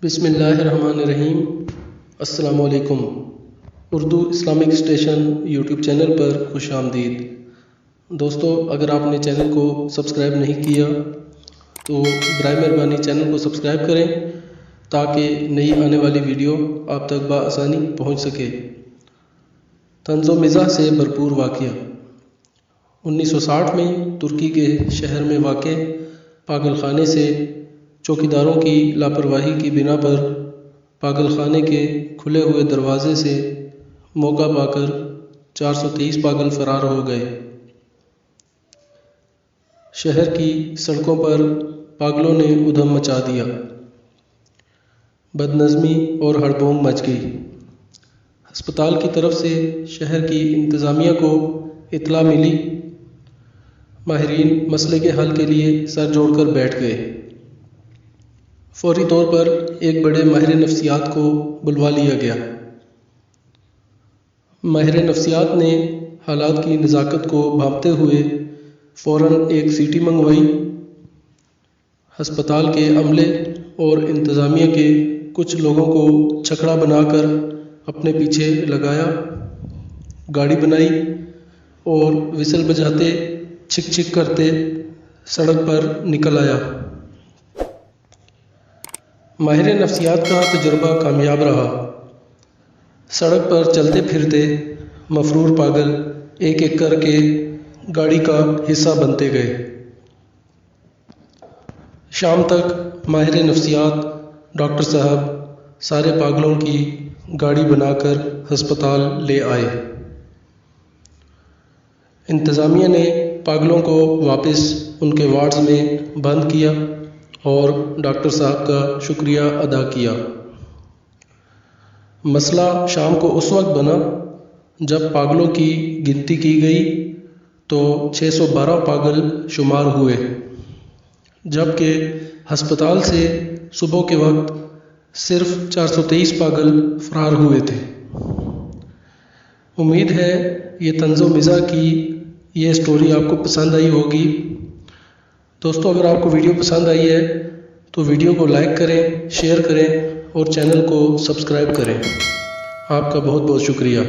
بسم اللہ الرحمن الرحیم۔ السلام علیکم۔ Urdu Islamic station YouTube channel پر خوش آمدید۔ دوستو، اگر آپ نے چینل کو سبسکرائب نہیں کیا تو برائے مہربانی چینل کو سبسکرائب کریں تاکہ نئی آنے والی ویڈیو آپ تک بآسانی پہنچ سکے۔ طنز و مزاح سے بھرپور واقعہ۔ 1960 میں ترکی کے شہر میں واقع پاگل خانے سے چوکیداروں کی لاپرواہی کی بنا پر پاگل خانے کے کھلے ہوئے دروازے سے موقع پا کر 423 پاگل فرار ہو گئے۔ شہر کی سڑکوں پر پاگلوں نے ادھم مچا دیا، بد نظمی اور ہڑبونگ مچ گئی۔ ہسپتال کی طرف سے شہر کی انتظامیہ کو اطلاع ملی۔ ماہرین مسئلے کے حل کے لیے سر جوڑ کر بیٹھ گئے۔ فوری طور پر ایک بڑے ماہر نفسیات کو بلوا لیا گیا۔ ماہر نفسیات نے حالات کی نزاکت کو بھانپتے ہوئے فوراً ایک سی ٹی منگوائی۔ ہسپتال کے عملے اور انتظامیہ کے کچھ لوگوں کو چھکڑا بنا کر اپنے پیچھے لگایا، گاڑی بنائی اور وسل بجاتے چھک چھک کرتے سڑک پر نکل آیا۔ ماہر نفسیات کا تجربہ کامیاب رہا۔ سڑک پر چلتے پھرتے مفرور پاگل ایک ایک کر کے گاڑی کا حصہ بنتے گئے۔ شام تک ماہر نفسیات ڈاکٹر صاحب سارے پاگلوں کی گاڑی بنا کر ہسپتال لے آئے۔ انتظامیہ نے پاگلوں کو واپس ان کے وارڈز میں بند کیا اور ڈاکٹر صاحب کا شکریہ ادا کیا۔ مسئلہ شام کو اس وقت بنا جب پاگلوں کی گنتی کی گئی تو 612 پاگل شمار ہوئے، جبکہ ہسپتال سے صبح کے وقت صرف 423 پاگل فرار ہوئے تھے۔ امید ہے یہ طنز و مزاح کی یہ سٹوری آپ کو پسند آئی ہوگی۔ دوستو، اگر آپ کو ویڈیو پسند آئی ہے تو ویڈیو کو لائک کریں، شیئر کریں اور چینل کو سبسکرائب کریں۔ آپ کا بہت بہت شکریہ۔